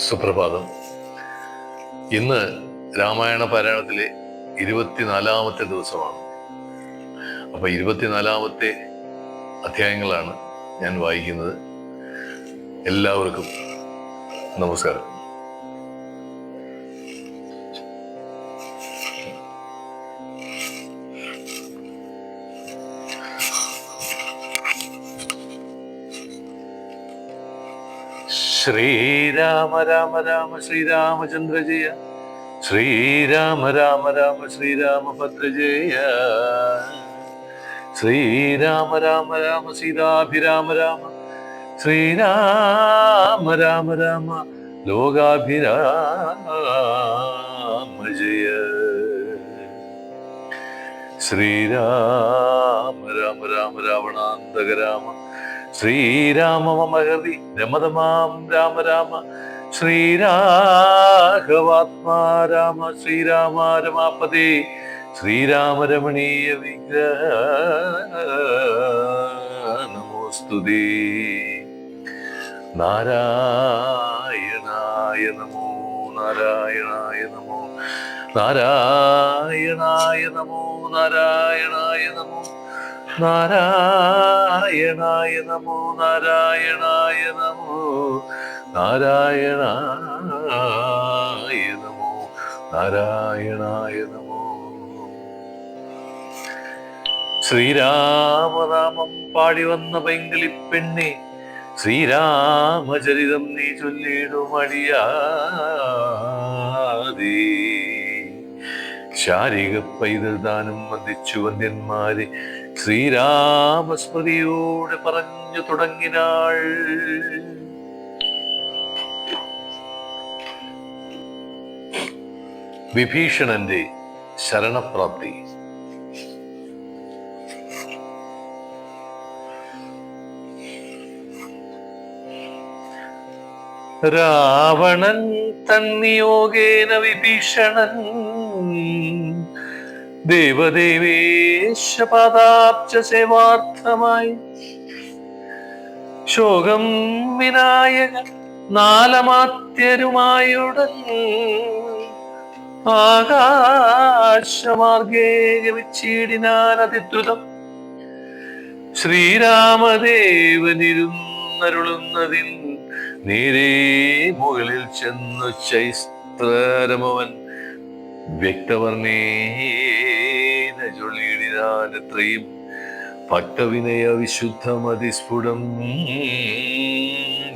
സുപ്രഭാതം. ഇന്ന് രാമായണ പാരായണത്തിലെ 24-ാമത്തെ ദിവസമാണ്. അപ്പൊ 24-ാമത്തെ അധ്യായങ്ങളാണ് ഞാൻ വായിക്കുന്നത്. എല്ലാവർക്കും നമസ്കാരം. ശ്രീരാമ രാമ രാമ ശ്രീരാമചന്ദ്ര ജയ, ശ്രീരാമ രാമ രാമ ശ്രീരാമഭദ്ര ജയ, ശ്രീരാമ രാമ രാമ സീതാഭിരാമ രാമ, ശ്രീരാമ രാമ രാമ ലോകാഭിരാമ ജയ, ശ്രീരാമ രാമ രാമ രാവണാന്തക രാമ, ശ്രീരാമ മമ ഹൃദി രമതമാം രാമ രാമ, ശ്രീരാഘവാത്മാ രാമ, ശ്രീരാമ രമാപദേ, ശ്രീരാമ രമണീയ വിഗ്രഹ നമോസ്തുതേ. നാരായണായ നമോ, നാരായണായ നമോ, നാരായണായ നമോ, നാരായണായ നമോ, നാരായണായ നമോ, നാരായണായ നമോ, നാരായണായ നമോ, നാരായണായ നമോ. ശ്രീരാമനാമം പാടി വന്ന പൈങ്കിളിപ്പെണ്ണെ, ശ്രീരാമചരിതം നീ ചൊല്ലിടുമടിയാതെ. ശാരിക പൈതൽ ദാനം വന്ദിച്ചു വന്ദ്യന്മാരെ, ശ്രീരാമസ്മൃതിയോടെ പറഞ്ഞു തുടങ്ങിനാൾ. വിഭീഷണന്റെ ശരണപ്രാപ്തി. രാവണൻ തന്നിയോഗേന വിഭീഷണൻ ദേവദേവേശപാദാബ്ജ സേവാർത്ഥമായി ശോകം വിനായക നാലമാത്യരുമായുടൻ ആകാശമാർഗേ ഗമിച്ചിടിനാൻ അതിദ്രുതം. ശ്രീരാമദേവനിരുന്നരുളുന്നതിൻ നേരേ മുകളിൽ ചെന്നു ചൈസ്ത്രരമവൻ വ്യക്തവർണ്ണേന ചൊല്ലിയിടിനാനത്രയും ഭക്തവിനയ വിശുദ്ധമതിസ്ഫുടം.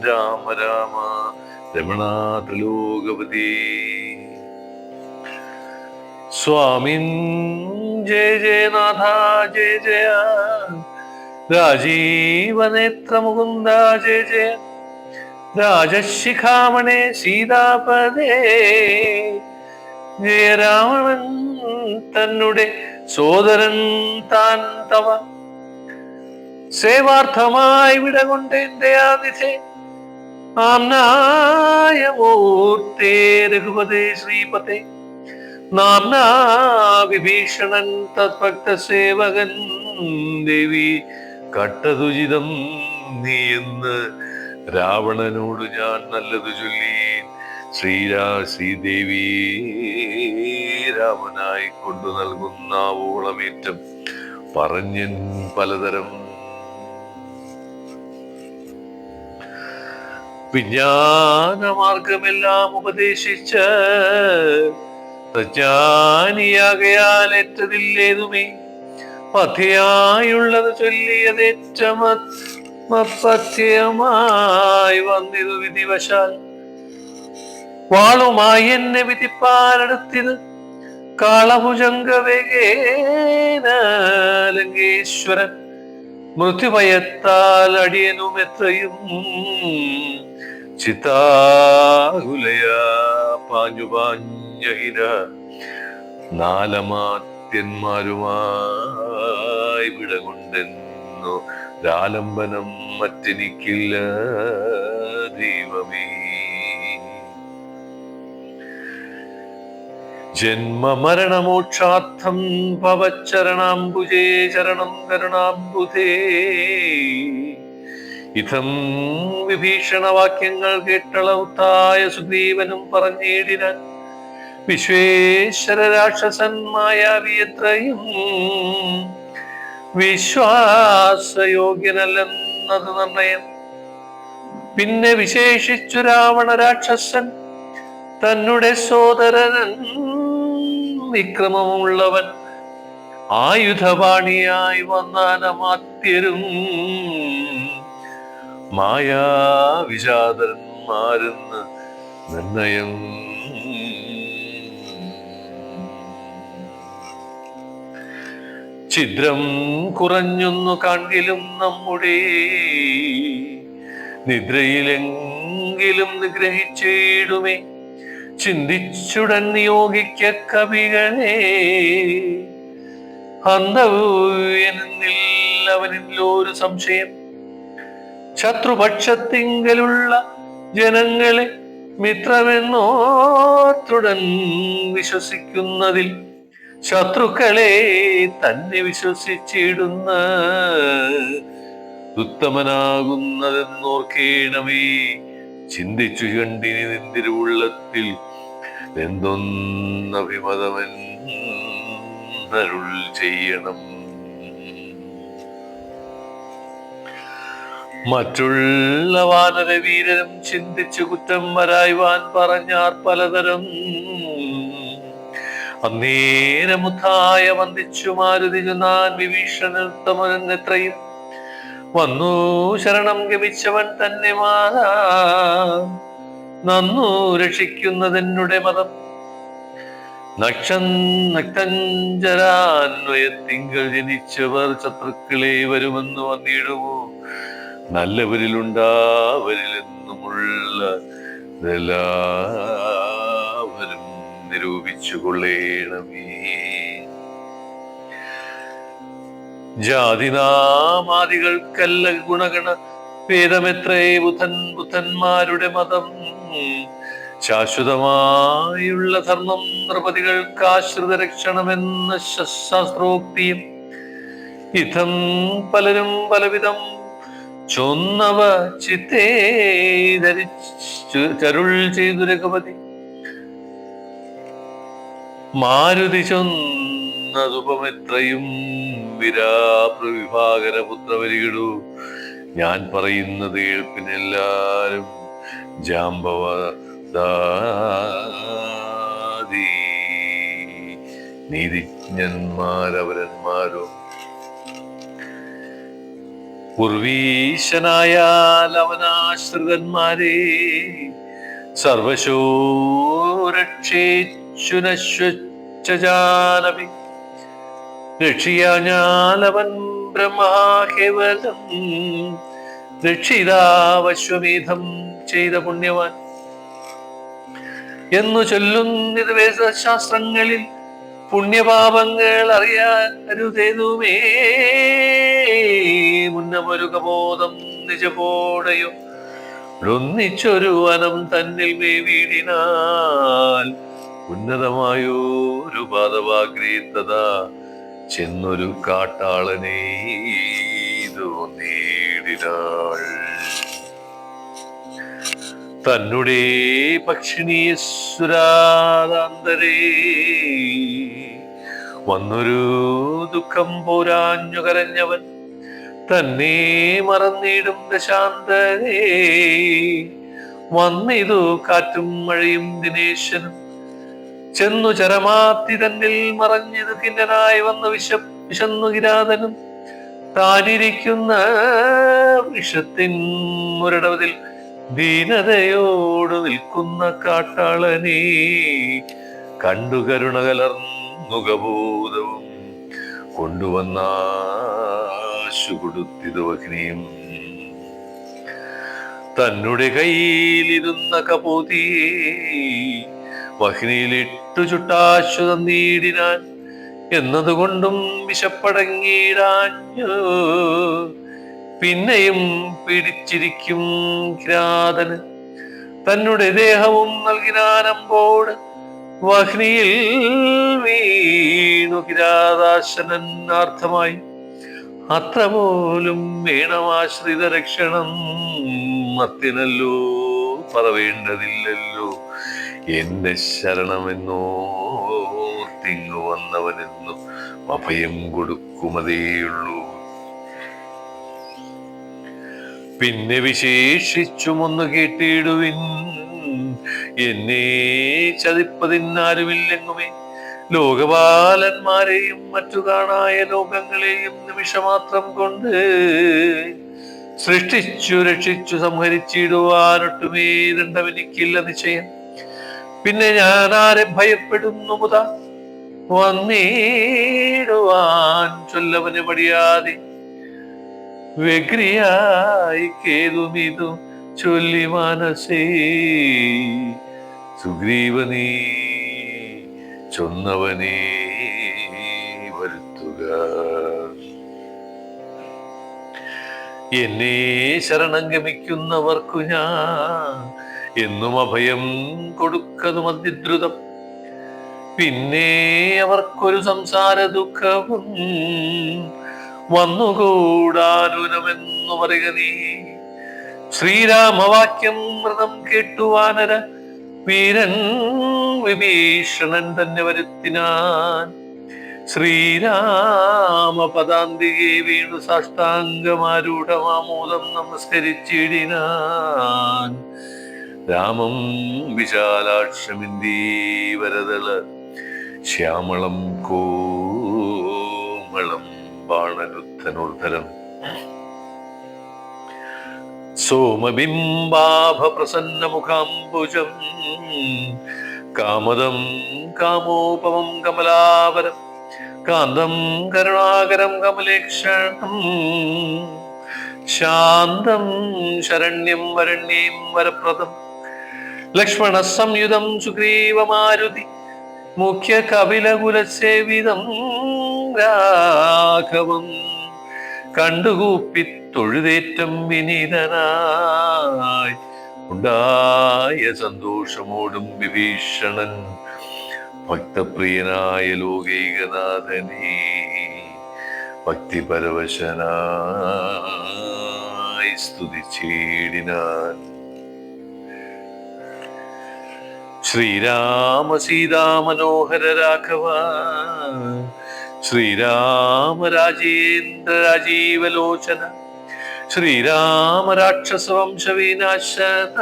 രാമ രാമ രമണ ത്രിലോകപതി. സ്വാമിൻ ജയ ജയനാഥ ജയ ജയ, രാജീവനേത്ര മുകുന്ദ ജയ ജയ, രാജശിഖാമണേ സീതാപദേ, ജയരാവണൻ തന്നെ സോദരൻ താൻ തവ സേവാർത്ഥമായി വിടകൊണ്ടെന്റെ ആതിഥേ. ആംനായ മൂർത്തേ രഘുപതേ ശ്രീപതേ, നാംനാ വിഭീഷണൻ തത്ഭക്ത സേവകൻ. ദേവി കട്ടതുചിതം നീ എന്ന് രാവണനോട് ഞാൻ നല്ലതു ചൊല്ലി. ശ്രീദേവി രാമനായി കൊണ്ടു നൽകുന്ന ഓളമേറ്റം പറഞ്ഞൻ പലതരം. വിജ്ഞാനമാർഗമെല്ലാം ഉപദേശിച്ച പ്രജ്ഞാനിയാകയാൽ ഏറ്റതില്ലേതുമേ പഥ്യമായുള്ളത് ചൊല്ലിയതേറ്റമപഥ്യമായി വന്നിതു വിധിവശാൽ. വാളുമായി എന്നെ വിധിപ്പാനെടുത്തിത് കാളഭുജംഗവേഗേന ലങ്കേശ്വരൻ. മൃത്യുഭയത്താൽ അടിയനും എത്രയും ചിത്താകുലയ പാഞ്ഞുപാഞ്ഞഹിന നാലമാത്യന്മാരുമായി വിടകൊണ്ടെന്നു രാലംബനം മറ്റെനിക്കില്ല ദൈവമേ. ജന്മമരണമോക്ഷാർത്ഥം ഭവച്ചരണാംബുജേ ശരണം കരുണാംബുധേ. ഇതം വിഭീഷണവാക്യങ്ങൾ കേട്ടളവുത്തായ സുഗ്രീവനും പറഞ്ഞിടിനാൻ, വിശ്വേശ്വര രാക്ഷസന്മായാവിയത്രയും വിശ്വാസയോഗ്യനല്ലെന്നത് നിർണയം. പിന്നെ വിശേഷിച്ചു രാവണ രാക്ഷസൻ തന്നെ സോദരൻ വിക്രമമുള്ളവൻ, ആയുധപാണിയായി വന്നാനമാത്യരും മായാവിഷാദന്മാരെന്ന് നിർണയം. ഛിദ്രം കുറഞ്ഞൊന്നു കാണിലും നമ്മുടെ നിദ്രയിലെങ്കിലും നിഗ്രഹിച്ചിടുമേ. ചിന്തിച്ചുടൻ നിയോഗിക്ക കവികളെ, അവനിലൊരു സംശയം. ശത്രുപക്ഷത്തിങ്കലുള്ള ജനങ്ങളെ മിത്രമെന്നോർത്തുടൻ വിശ്വസിക്കുന്നതിൽ ശത്രുക്കളെ തന്നെ വിശ്വസിച്ചിടുന്ന ഉത്തമനാകുന്നതെന്നോർക്കേണമേ. ചിന്തിച്ചു കണ്ടിനി നിന്തിരുവുള്ളത്തിൽ എന്തൊന്നഭിമതമെന്നരുൾ ചെയ്യണം. മറ്റുള്ള വാനരവീരരും ചിന്തിച്ചു കുറ്റം വരായ്വാൻ പറഞ്ഞാർ പലതരം. അന്നേരമുത്തായ വന്ദിച്ചു മാരുതി ചൊന്നാൻ, വിഭീഷണോത്തമൻ എത്രയും വന്നു ശരണം ഗമിച്ചവൻ തന്നെ മാതാ നന്നു രക്ഷിക്കുന്നതെന്നുടെ മതം. നക്തഞ്ചരാന്വയത്തിങ്കൾ ജനിച്ചവർ ശത്രുക്കളെ വരുമെന്ന് വന്നിടുമോ, നല്ലവരിലുണ്ടാവരിലെന്നുമുള്ള എല്ലാവരും നിരൂപിച്ചു കൊള്ളേണമേ. ജാതിനാമാദികൾക്കല്ല ഗുണഗണ ഭേദമെത്രേ ബുദ്ധന്മാരുടെ മതം. ശാശ്വതമായുള്ള ധർമ്മം നൃപതികൾക്കാശ്രിത രക്ഷണമെന്ന ശാസ്ത്രോക്തിയും ഇതം പലരും പലവിധം ചൊന്നവ ചിത്തേ ധരിച്ചരുൾ ചെയ്തു രഘുപതി. മാരുതി ചൊന്നതുപമെത്രയും വിരാപ്രവിഭാകര പുത്രവരികിടു. ഞാൻ പറയുന്നത് കേൾപ്പിനെല്ലാരും ജാമ്പവദാദി നീതിജ്ഞന്മാരവരന്മാരും. പൂർവീശനായാൽ അവനാശ്രിതന്മാരെ സർവശോ രക്ഷേച്ചുനശ്വചാനപി. രക്ഷിയാഞ്ഞാലവൻ ബ്രഹ്മാകേവലം രക്ഷിതാവശ്വമേധം ചെയ്ത പുണ്യവാൻ എന്നു ചൊല്ലുന്നിത് വേദശാസ്ത്രങ്ങളിൽ. പുണ്യപാപങ്ങൾ അറിയാരുതേതുമേ മുന്നമൊരു കബോധം നിജപോടയോ ഒന്നിച്ചൊരു വനം തന്നിൽ മേവീടിനാൽ ഉന്നതമായൊരു പാദവാഗ്രേത്തത ചെന്നൊരു കാട്ടാളനെ നേടിനാൾ. തന്നെ പക്ഷിണീസുരാതാന്തരേ വന്നൊരു ദുഃഖം പോരാഞ്ഞു കരഞ്ഞവൻ തന്നെ മറന്നിടും ദശാന്തരേ. വന്നിതു കാറ്റും മഴയും ദിനേശനും ചെന്നു ചരമാത്തി തന്നിൽ മറഞ്ഞിതു കിന്നനായി വന്ന് വിശന്നു കിരാതനും താനിരിക്കുന്ന വിഷത്തിൻ ഒരിടവതിൽ ദീനതയോട് നിൽക്കുന്ന കാട്ടാളനെ കണ്ടു കരുണ കലർന്നുകബോധവും കൊണ്ടുവന്നാശു കൊടുത്തിതു അഗ്നിയും. തന്നെ കയ്യിലിരുന്ന കപോതി വഹ്നിയിലിട്ടു ചുട്ടാശു തന്നീടിനാൻ എന്നതുകൊണ്ടും വിശപ്പടങ്ങിയിടാഞ്ഞു. പിന്നെയും പിടിച്ചിരിക്കും കിരാതന് തന്നെ ദേഹവും നൽകിനാനമ്പോട്. വഹ്നിയിൽ വീണു കിരാതാശനാർത്ഥമായി അത്ര പോലും വേണമാശ്രിത രക്ഷണം മത്തിനല്ലോ പറവേണ്ടതില്ലല്ലോ. എന്റെ ശരണമെന്നോ തിങ്ങു വന്നവനെന്നു അഭയം കൊടുക്കുമതേയുള്ളൂ. പിന്നെ വിശേഷിച്ചുമൊന്നു കേട്ടിടുവിൻ, എന്നെ ചതിപ്പതിനാരുമില്ലെങ്ങുമേ. ലോകപാലന്മാരെയും മറ്റു കാണായ ലോകങ്ങളെയും നിമിഷമാത്രം കൊണ്ട് സൃഷ്ടിച്ചു രക്ഷിച്ചു സംഹരിച്ചിടുവാനൊട്ടുമേ ദണ്ഡമെനിക്കില്ല നിശ്ചയം. പിന്നെ ഞാൻ ആരെ ഭയപ്പെടുന്നു മുത വന്നിടുവാൻ ചൊല്ലവന് മടിയാതെ. വ്യഗ്രിയായി കേതുമിതു ചൊല്ലി മനസ്സേ സുഗ്രീവനീ ചൊന്നവനേ വരുത്തുക. എന്നെ ശരണം ഗമിക്കുന്നവർക്കു ഞാൻ എന്നും അഭയം കൊടുക്കതും അതിദ്രുതം. പിന്നെ അവർക്കൊരു സംസാര ദുഃഖവും വന്നുകൂടാനുനമെന്നു പറയുക നീ. ശ്രീരാമവാക്യം മൃതം കേട്ടു വാനര വീരൻ വിഭീഷണൻ തന്നെ വരുത്തിനാൻ. ശ്രീരാമപദാന്തികെ വീണു സാഷ്ടാംഗമാരൂഢമാമോദം നമസ്കരിച്ചിടിനാൻ. രാമം വിശാലാക്ഷമിന്ദീവരതള ശ്യാമളം കോമളം ബാണരുദ്ധനുർധരം സോമബിംബാഭ പ്രസന്ന മുഖാംബുജം കാമദം കാമോപമം കമലാവരം കാന്തം കരുണാകരം കമലേക്ഷണം ശാന്തം ശരണ്യം വരണ്യം വരപ്രദം ലക്ഷ്മണ സംയുതം സുഗ്രീവമാരുതി മുഖ്യ കപിലകുലസേവിതം രാഘവം കണ്ടുകൂപ്പി തൊഴുതേറ്റം വിനീതനായി ഉണ്ടായ സന്തോഷമോടും വിഭീഷണൻ ഭക്തപ്രിയനായ ലോകൈകനാഥനെ ഭക്തിപരവശനായി സ്തുതിച്ചിടിനാൻ. ശ്രീരാമ സീതാമനോഹര രാഘവ ശ്രീരാമ രാജേന്ദ്ര രാജീവലോചന ശ്രീരാമ രാക്ഷസവംശവിനാശന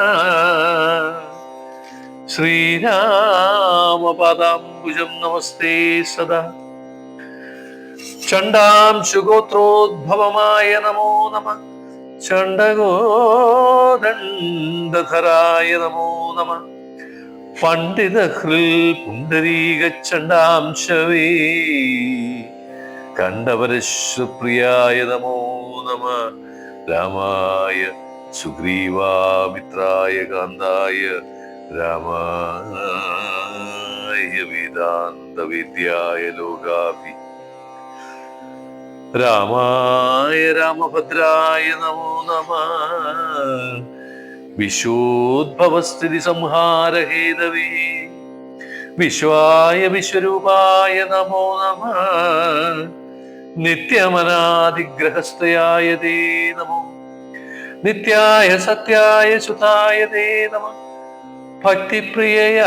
ശ്രീരാമപാദാംബുജം നമസ്തേ സദാ. ചണ്ഡാംശുഗോത്രോദ്ഭവമായ നമോ നമഃ ചണ്ഡഗോദണ്ഡധരായ നമോ നമഃ പണ്ഡിത ഹൃൽ പുണ്ടരീക ചണ്ഡാംശവേ കണ്ഠപരശ്വപ്രിയായ നമോ നമഃ രാമായ സുഗ്രീവാമിത്രായ കാന്തായ രാമായ വേദാന്ത വിദ്യായ ലോകാഭി രാമായ രാമഭദ്രായ നമോ നമഃ വിശ്വോദ്ഭവസ്ഥിതി സംഹാരഹേതവേ വിശ്വായ വിശ്വരൂപായ നമോ നമഃ നിത്യമനാദിഗ്രഹസ്ഥയായ തേ നമോ നിത്യായ സത്യായ സുതായ തേ നമഃ ഭക്തിപ്രിയയായ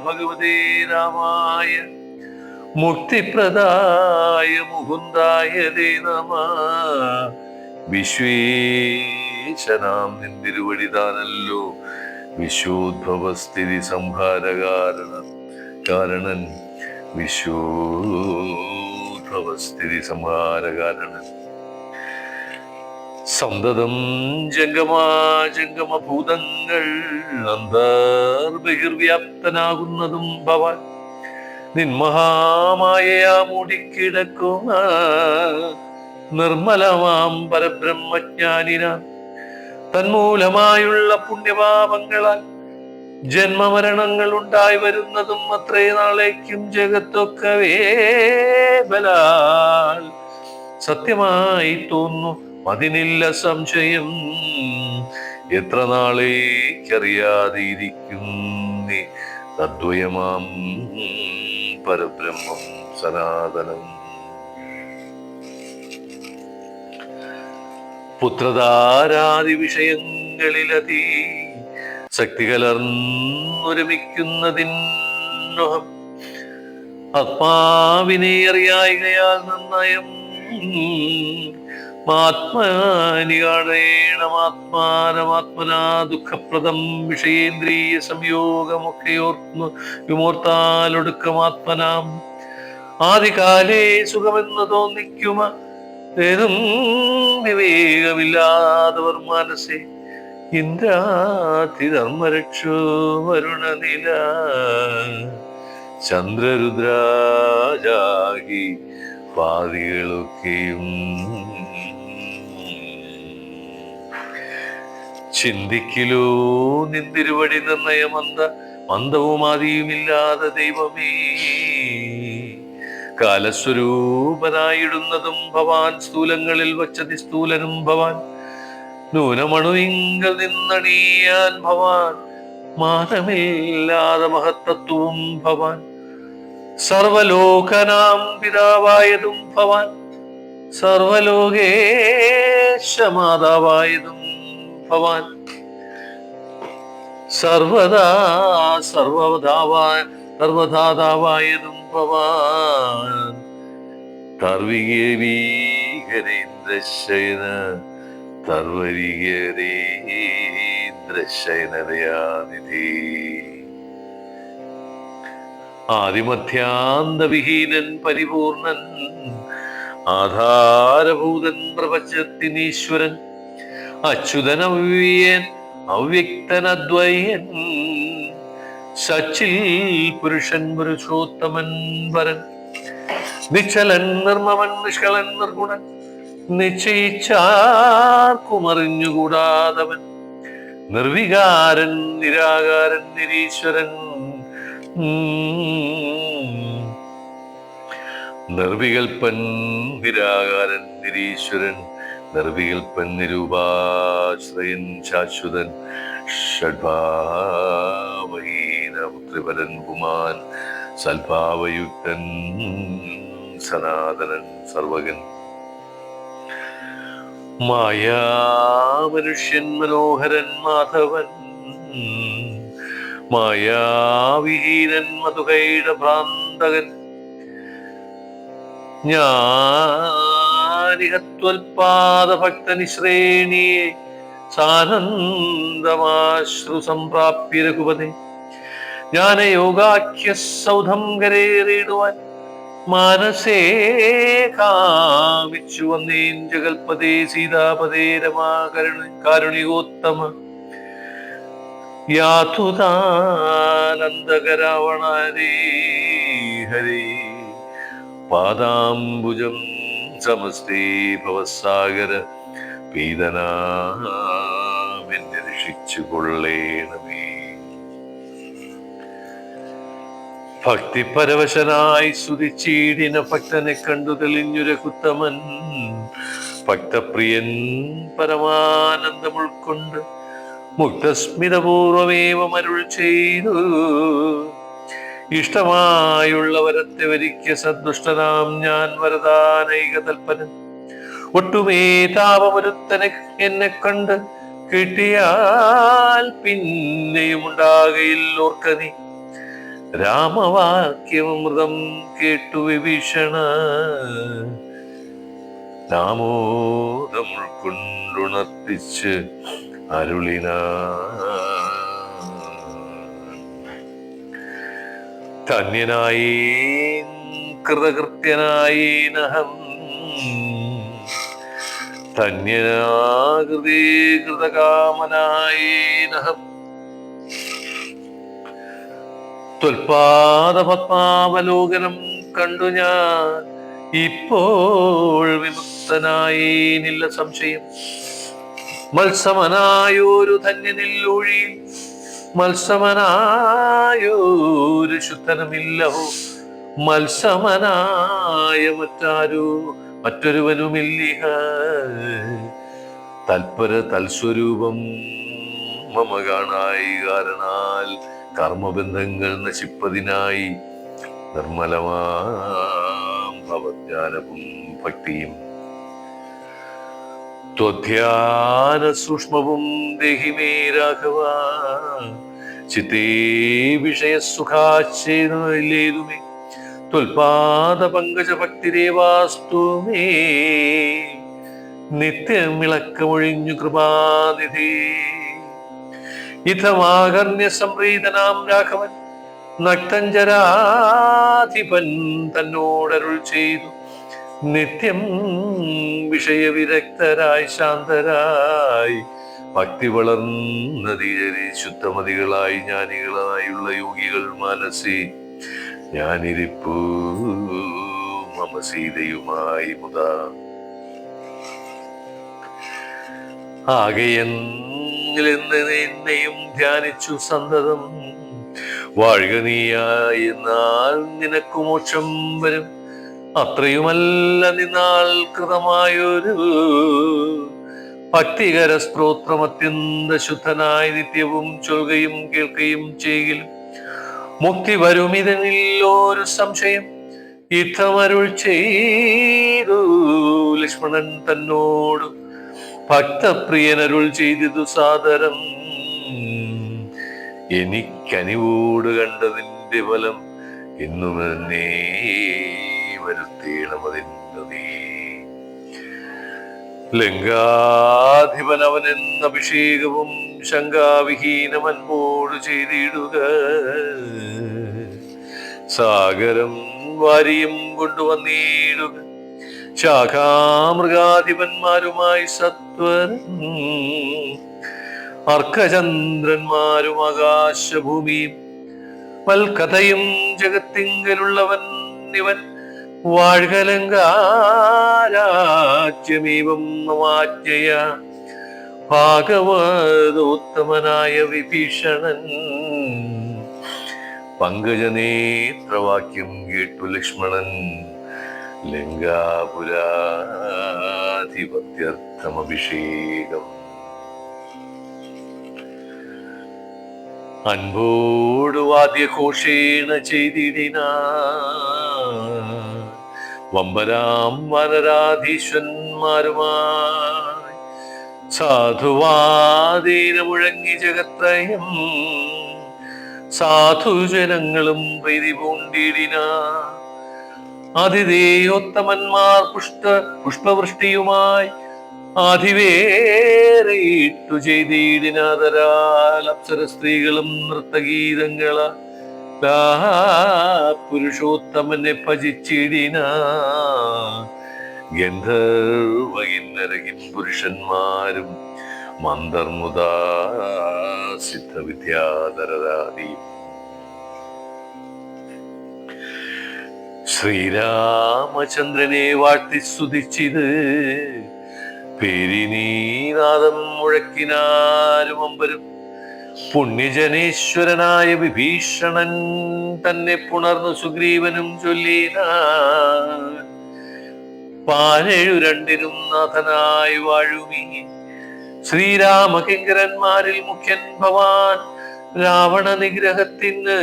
ഭഗവതേ രാമായ മുക്തിപ്രദായ മുകുന്ദായ തേ നമഃ വിശ്വേശനാം നിന്തിരുവടിതാനല്ലോ വിശ്വോദ്ഭവസ്ഥിതി സംഹാരകാരണൻ വിശ്വോദ്ഭവസ്ഥിതി സംഹാരകാരണൻ സന്തതം ജംഗമഭൂതങ്ങൾ അന്തർബഹിർവ്യാപ്തനാകുന്നതും ഭവാൻ നിന്മഹാമായയാ മൂടിക്കിടക്കുക നിർമ്മലമാം പരബ്രഹ്മജ്ഞാനിന തന്മൂലമായുള്ള പുണ്യപാപങ്ങളാൽ ജന്മമരണങ്ങൾ ഉണ്ടായി വരുന്നതും അത്രേ നാളേക്കും ജഗത്തൊക്കവേ ബലാൽ സത്യമായി തോന്നുന്നു അതിനില്ല സംശയം. എത്ര നാളേക്കറിയാതെ ഇരിക്കും നീ തദ്വയമാം പരബ്രഹ്മം സനാതനം. പുത്രധാരാദി വിഷയങ്ങളിലതി ശക്തി കലർന്നൊരുമിക്കുന്നതിന്നൊഹം ആത്മാവിനെ അറിയായികയാൽ നിർണയം ആത്മാനികാണേണമാത്മാനമാത്മനാ ദുഃഖപ്രദം വിഷയേന്ദ്രിയ സംയോഗമൊക്കെ ഓർന്നു വിമോർത്താലൊടുക്കമാത്മനാം ആദികാലേ സുഖമെന്ന് തോന്നിക്കുമ ഏതും വിവേകമില്ലാതവർ മനസ്സെ ഇന്ദ്രാതിധർമ്മരക്ഷോ വരുണനില ചന്ദ്രരുദ്രാജാകി പാതികളൊക്കെയും ചിന്തിക്കിലോ നിന്തിരുവടി മന്ദവും ആദിയുമില്ലാതെ ദൈവമേ കാലസ്വരൂപനായിടുന്നതും ഭവാൻ സ്ഥൂലങ്ങളിൽ വച്ചതി സ്ഥൂലനും ഭവാൻ നൂനമണുവിങ്കൽ നിന്നണിയാൻ ഭവാൻ മാനമില്ലാതെ മഹത്തത്വവും ഭവാൻ സർവലോകനാം പിതാവായതും ഭവാൻ സർവലോകേശമാതാവായതും ഭവാൻ സർവധാതാവായതും ഭവാൻ തർവികേന്ദ്രശയന തർവരികേന്ദ്രശയനദയാനിധി ആദിമധ്യാന്തവിഹീനൻ പരിപൂർണൻ ആധാരഭൂതൻ പ്രപഞ്ചത്തിനീശ്വരൻ അച്യുതനവ്യൻ അവ്യക്തനദ്വയൻ സച്ചിൽ പുരുഷൻ പുരുഷോത്തമൻ വരൻ നിശ്ചലൻ നിർമ്മമൻ നിഷ്കളൻ നിർഗുണൻ നിശ്ചയിച്ചാർക്കുമറിഞ്ഞുകൂടാതവൻ നിർവികാരൻ നിരാകാരൻ നിരീശ്വരൻ നിർവികൽപ്പൻ നിരാകാരൻ നിരീശ്വരൻ നിർവികൽപ്പൻ നിരൂപാശ്രയൻ ശാശ്വതൻ ഷഡ്ഭാവഹീന പുത്രിപരൻ പുമാൻ സൽഭാവയുക്തൻ സനാതനൻ സർവകൻ മായാമനുഷ്യൻ മനോഹരൻ മാധവൻ മായാവിഹീനൻ മധുകൈട ഭ്രാന്തകൻ ജ്ഞാനികത്വൽപാദഭക്തനിശ്രേണിയെ സാനന്ദമാശ്രു സംപ്രാപ്യ രഘുപതി ജ്ഞാനയോഗാഖ്യ സൗധം കരേറിയിടുവാൻ മാനസേ കാമിച്ചു വന്നേൻ ജഗൽപദേ സീതാപദേ രമാ കാരുണികോത്തമ യാതുതാനന്ദകരാവണരേ ഹരേ പാദാംബുജം സമസ്തേ ഭവസാഗര പീതനാമെന്നെ രക്ഷിച്ചു കൊള്ളേണമേ. ഭക്തിപരവശനായി സ്തുതിച്ചീടിന ഭക്തനെ കണ്ടു തെളിഞ്ഞു രഘുത്തമൻ ഭക്തപ്രിയൻ പരമാനന്ദം ഉൾക്കൊണ്ട് മുക്തസ്മിതപൂർവമേവം അരുൾ ചെയ്തു ഇഷ്ടമായുള്ള വരത്തെ വരിക്ക സന്തുഷ്ടനാം ഞാൻ വരദാനൈക തൽപനൻ ഒട്ടുമേ താപമൊരുത്തനെ എന്നെ കണ്ട് കിട്ടിയാൽ പിന്നെയും ഉണ്ടാകയിൽ ഓർക്കനി രാമവാക്യമൃതം കേട്ടു വിഭീഷണ നാമോദം ഉൾക്കൊണ്ടുണർത്തിച്ച് അരുളിന ധന്യനായി കൃതകൃത്യനായി നഹം ധന്യനാകൃതി കൃതകാമനായി നഹം ത്വൽപാദപത്മാവലോകനം കണ്ടു ഞാൻ ഇപ്പോൾ വിമുക്തനായി നില്ല സംശയം മത്സമനായൊരു ധന്യനില്ലൊഴി മത്സമനായൊരു ശുദ്ധനമില്ലവോ മത്സമനായ മറ്റൊരുവനുമില്ലിഹ തൽസ്വരൂപം മമ കാണായി കാരണാൽ കർമ്മബന്ധങ്ങൾ നശിപ്പതിനായി നിർമ്മലമാം ഭവജ്ഞാനവും ഭക്തിയും ത്വധ്യാന സൂക്ഷ്മവും ദേഹി മേ രാഘവ ചിത്തേ വിഷയസുഖാശ്ചേതുമേ ത്വൽപാദ പങ്കജ ഭക്തിരേവാസ്തു മേ നിത്യമിളക്കമൊഴിഞ്ഞു കൃപാനിധി. ഇതമാകർണ്യ സംപ്രീതനാം രാഘവൻ നക്തഞ്ചരാധിപൻ തന്നോടരുൾ ചെയ്തു. നിത്യം വിഷയവിരക്തരായി ശാന്തരായി ഭക്തി വളർന്നതിരി ശുദ്ധമതികളായി ജ്ഞാനികളായുള്ള യോഗികൾ മനസ്സി ഞാനിരിപ്പൂ മമ സീതയുമായി മുതാ. ആകെയെന്ന് എന്നെയും ധ്യാനിച്ചു സന്തതം വാഴുക നീയായി എന്നാൽ നിനക്കു മോക്ഷം വരും. അത്രയുമല്ല നിന്നാൾ കൃതമായൊരു ഭക്തികര സ്തോത്രം അത്യന്ത ശുദ്ധനായി നിത്യവും ചൊൽകയും കേൾക്കുകയും ചെയ്യലും മുക്തി വരും. ഇതിനില്ലൊരു സംശയം. യുദ്ധമരുൾ ചെയ്തു ലക്ഷ്മണൻ തന്നോട് ഭക്തപ്രിയനരുൾ ചെയ്തു സാദരം. എനിക്കനിവോട് കണ്ടതിന്റെ ഫലം എന്നും തന്നെ വരുത്തേണമതെന്നു നീ. ലങ്കാധിപനവൻ എന്ന അഭിഷേകവും ശങ്കാവിഹീനമൻപോട് ചെയ്തിടുക. സാഗരം വാരിയും കൊണ്ടുവന്നിടുക. ശാഖാമൃഗാധിപന്മാരുമായി സത്വരം അർക്കചന്ദ്രന്മാരും ആകാശഭൂമിയും വൽക്കഥയും ജഗത്തിങ്കലുള്ളവൻ ഇവൻ. വാഴ്കലങ്കാരാജ്യമേവം മമാജ്ഞയ ഭാഗവതോത്തമനായ വിഭീഷണൻ. പങ്കജനേത്രവാക്യം കേട്ടു ലക്ഷ്മണൻ ലങ്കാപുരാധിപത്യർത്ഥമഭിഷേകം. അൻപോട് വാദ്യഘോഷേണ ചെയ്തിടിന വമ്പരാം വനരാധീശ്വന്മാരുമായി സാധുവാദീന മുഴങ്ങി ജഗത്രയം. സാധുജനങ്ങളും പ്രീതി പൂണ്ടിടിന. അതിഥേയോത്തമന്മാർ പുഷ്പവൃഷ്ടിയുമായി ആധിവേറെയിട്ടു ചെയ്തിടിനാദരാൽ അപ്സര സ്ത്രീകളും നൃത്തഗീതങ്ങള പുരുഷോത്തമനെ ഭജിച്ചിടിന. ഗന്ധർവകിന്നരകിൻ പുരുഷന്മാരും മന്ദർമുദാ സിദ്ധവിദ്യാധരരാദിയും ശ്രീരാമചന്ദ്രനെ വാഴ്ത്തി സ്തുതിച്ചിത് പെരിനീനാദം മുഴക്കിനാരും അമ്പരും. പുണ്യജനേശ്വരനായ വിഭീഷണൻ തന്നെ പുണർന്നു സുഗ്രീവനും ചൊല്ലിനാൻ. പാനേഴു രണ്ടിനും നാഥനായി വാഴുമീ ശ്രീരാമകിങ്കരന്മാരിൽ മുഖ്യൻ ഭവാൻ. രാവണ നിഗ്രഹത്തിന്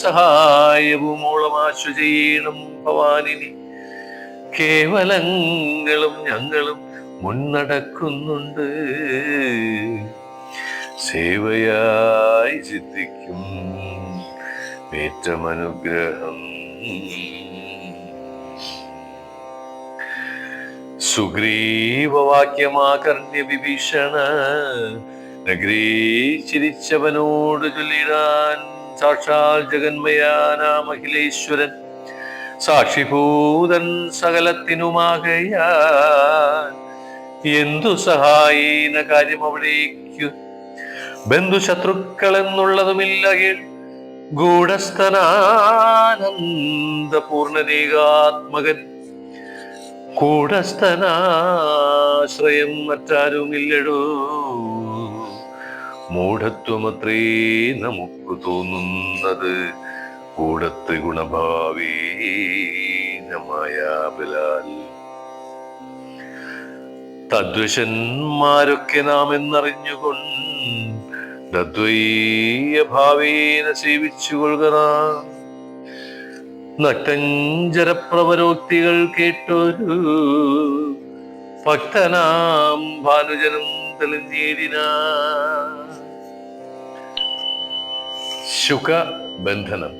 സഹായവുമോളമാശു ചെയ്യണം ഭവാനിനി. കേവലങ്ങളും ഞങ്ങളും മുന്നടക്കുന്നുണ്ട്. സേവയായി സിദ്ധിക്കും ഏറ്റമനുഗ്രഹം. സുഗ്രീവവാക്യമാകർണ്യ വിഭീഷണ നഗരീച്ചിരിച്ചവനോട് ചൊല്ലിടാൻ. സാക്ഷാൽ ജഗന്മയാനാമഖിലേശ്വരൻ സാക്ഷിഭൂതൻ സകലത്തിനുമാകയാൽ എന്തു സഹായേന കാര്യം അവിടേക്കു. ബന്ധുശത്രുക്കൾ എന്നുള്ളതുമില്ല കേൾ. ഗൂഢസ്ഥനാനന്ദപൂർണനേകാത്മകൻ കൂടസ്ഥനാശ്രയം മറ്റാരുമില്ലടോ. മൂഢത്വമത്രേ നമുക്ക് തോന്നുന്നത് കൂടത്ത് ഗുണഭാവീനമായാബലാൽ. തദ്വശന്മാരൊക്കെ നാം എന്നറിഞ്ഞുകൊണ്ട് അദ്വൈയഭാവേന സേവിച്ചുകൊള്ളുക. നക്തഞ്ചരപ്രവരോക്തികൾ കേട്ടൊരു ഭക്തനാം ഭാനുജനും തെളിഞ്ഞീടിന. ശുകബന്ധനം.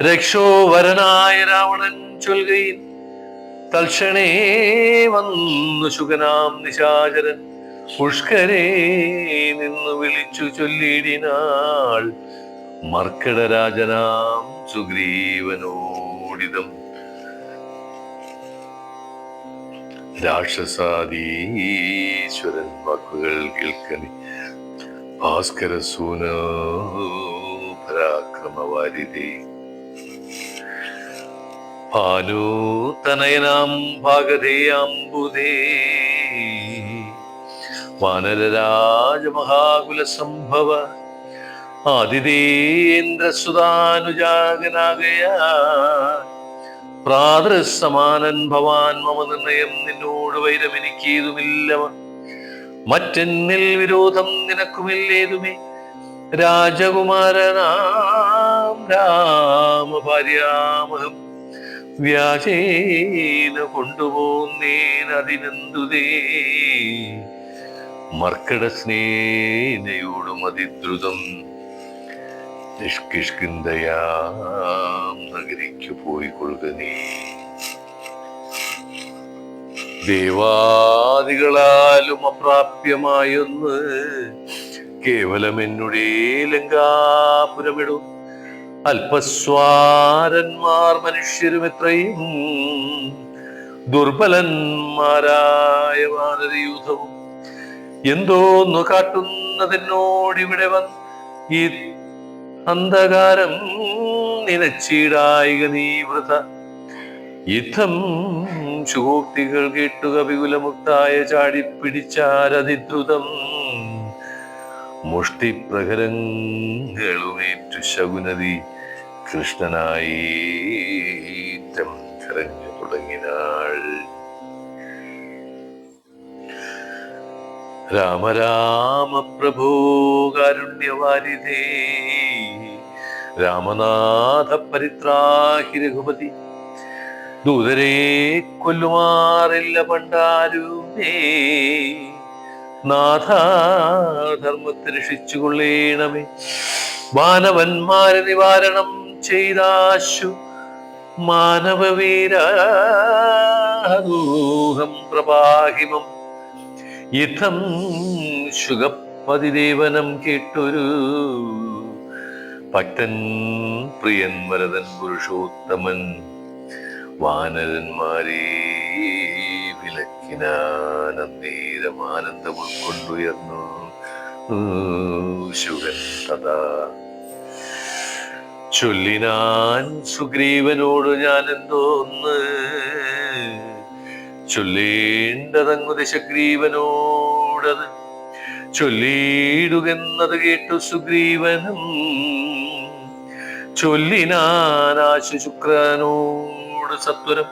രക്ഷോവരനായ രാവണൻ ചൊൽകയിൽ തൽക്ഷണേ വന്നു ശുകനാം നിശാചരൻ പുഷ്കരേ നിന്നു വിളിച്ചു ചൊല്ലിടിനാൾ മർക്കടരാജനാം സുഗ്രീവനോടിതം. രാക്ഷസാദീശ്വരൻ വാക്കുകൾ കേൾക്കണി ഭാസ്കരസൂനോ പരാക്രമവാരിധി. ഭാനുതനയനാം ഭാഗധേയാംബുധേ വാനരരാജമഹാകുലസംഭവ ആതിഥേന്ദ്രസുതാനുജാഗനാകയാ പ്രാതൃസമാനൻ ഭവാൻ മമ നിർണയം നിന്നോട് വൈരമെനിക്കേതുമില്ല മറ്റെന്നിൽ വിരോധം നിനക്കുമില്ലേതുമേ. രാജകുമാരനാം രാമഭാര്യാമഹം വ്യാജേന കൊണ്ടുപോന്നേനതിനെന്തുതേ. മർക്കട സ്നേഹയോടും അതിദ്രുതം നിഷ്കിഷ്കിന്ധയാം നഗരിക്കു പോയിക്കൊള്ളുക നീ. ദേവാദികളാലും അപ്രാപ്യമായൊന്ന് കേവലം എന്നുടേ ലങ്കാപുരമിടും. അല്പസ്വാരന്മാർ മനുഷ്യരും എത്രയും ദുർബലന്മാരായ വാനരയൂഥവും എന്തോന്നു കാട്ടുന്നതിനോടിവിടെ വന്ന് ഈ അന്ധകാരം നിനച്ചിടായിക നീ വൃത. യുദ്ധം ശുഭോക്തികൾ കേട്ടുക വികുലമുക്തായ ചാടിപ്പിടിച്ചാരതിദ്രുതം മുഷ്ടിപ്രഹരങ്ങളുമേറ്റു ശകുനതി കൃഷ്ണനായി കരഞ്ഞു തുടങ്ങിനാൾ. രാമ രാമ പ്രഭോ കാരുണ്യവാരിധേ രാമനാഥ പരിത്രാഹി രഘുപതി. ദൂതരെ കൊല്ലുമാറില്ല പണ്ടാരുമേ നാഥാധർമ്മത്തെ രക്ഷിച്ചുകൊള്ളേണമേ. മാനവന്മാരെ നിവാരണം ചെയ്താശു മാനവവീരൂഹം പ്രപാഹിമം. യുദ്ധം ശുഗപതിദേവനം കേട്ടൊരു ഭക്തൻ പ്രിയൻ വരദൻ പുരുഷോത്തമൻ വാനരന്മാരെ വിലക്കിനാനന്ദീരം ആനന്ദം ഉൾക്കൊണ്ടുയർന്നു ശുഗൻ തഥാ. ചൊല്ലിനാൻ സുഗ്രീവനോട് ഞാൻ എന്തോന്ന് ചൊല്ലേണ്ടതങ്ങു ദശഗ്രീവനോടത് ചൊല്ലിയിടുകെന്നത് കേട്ടു സുഗ്രീവനും ചൊല്ലിനാനാശു ശുക്രനോട് സത്വരം.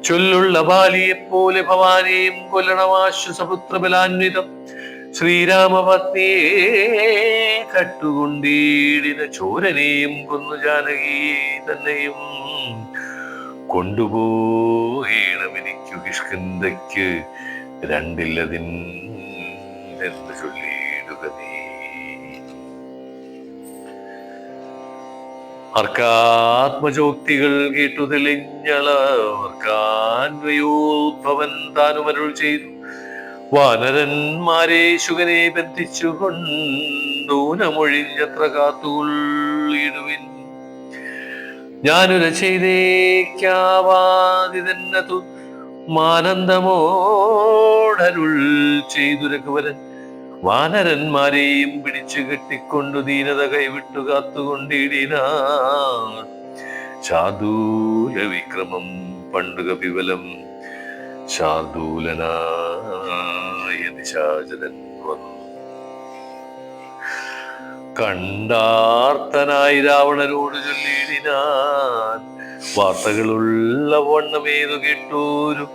ചൊല്ലുള്ള ബാലിയെപ്പോലെ ഭവാനെയും കൊല്ലണമാശു സപുത്രബലാന്വിതം. ശ്രീരാമപത്നിയെ കട്ടുകൊണ്ടീടിന ചോരനെയും കൊന്നു ജാനകി തന്നെയും കൊണ്ടുപോകണമെനിക്കു കിഷ്കിന്ധയ്ക്ക് രണ്ടില്ലതിൻ എന്ന് ചൊല്ലിയിടുക നീ. അർക്കാത്മജോക്തികൾ കേട്ടു തെളിഞ്ഞളവർക്കാൻവയോദ്ഭവൻ താനുമരുൾ ചെയ്തു. വാനരന്മാരെ ശുകനെ ബന്ധിച്ചുകൊണ്ടൂനമൊഴിഞ്ഞത്ര കാത്തുകൊള്ളിടുവിൻ. ഞാനുര ചെയ്തേക്കാവാതിതന്നതു മാനന്ദമോടരുൾ ചെയ്തു രഘുവരൻ. വാനരന്മാരെയും പിടിച്ചു കെട്ടിക്കൊണ്ടു ദീനത കൈവിട്ടു കാത്തുകൊണ്ടിടിനാ. ശാർദൂല വിക്രമം പണ്ടുക വിവലം ശാർദൂലനായ നിശാചരൻ വന്നു. കണ്ടാർത്തനായി രാവണനോട് ചൊല്ലിയിടിനാൻ വാർത്തകളുള്ള വണ്ണമേതു കേട്ടോരു.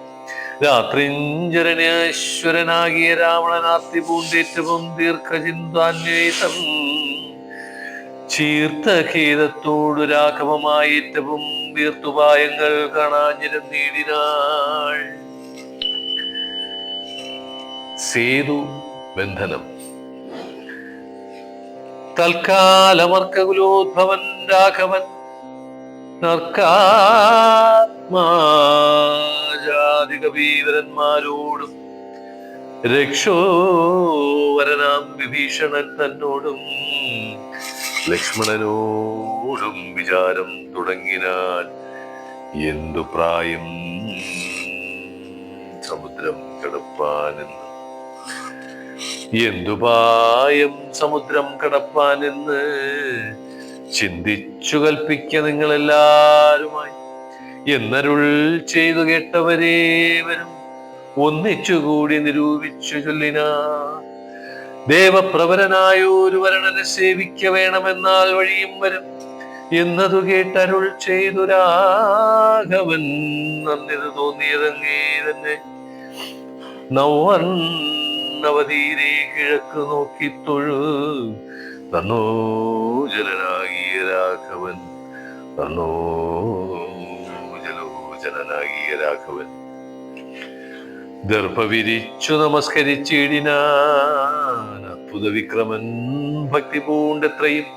രാത്രിഞ്ചരനേശ്വരനാകിയ രാവണനാർത്തി പൂണ്ടേറ്റവും ദീർഘചിന്താന്വേഷം ചീർത്തഖേദത്തോടു രാഘവമായേറ്റവും വീർത്തുപായങ്ങൾ കാണാഞ്ഞിരുന്നീടിനാൾ. സേതു ബന്ധനം. തൽക്കാലമർക്കകുലോദ്ഭവൻ രാഘവൻ നർക്കാത്മാജാതികവീരന്മാരോടും രക്ഷോവരനാം വിഭീഷണൻ തന്നോടും ലക്ഷ്മണനോടും വിചാരം തുടങ്ങിനാൻ. എന്തു പ്രായം സമുദ്രം കടപ്പാനെന്ന്, എന്തുപായം സമുദ്രം കടപ്പാനെന്ന് ചിന്തിച്ചു കൽപ്പിക്ക നിങ്ങളെല്ലാരുമായി എന്നരുൾ ചെയ്തു കേട്ടവരേവരും ഒന്നിച്ചുകൂടി നിരൂപിച്ചു ചൊല്ലിനാ. ദേവപ്രവരനായൊരു വരണനെ സേവിക്ക വേണമെന്നാൽ വഴിയും വരും എന്നതു കേട്ടരുൾ ചെയ്തു രാഘവൻ. നന്നിത് തോന്നിയതങ്ങേ തന്നെ നവതീരെ കിഴക്ക് നോക്കി തൊഴു തന്നോജലനാകിയ രാഘവൻ. തന്നോജലോചനാകിയ രാഘവൻ ദർഭ വിരിച്ചു നമസ്കരിച്ചിടിനാൻ. അത്ഭുത വിക്രമൻ ഭക്തി പൂണ്ടെത്രയും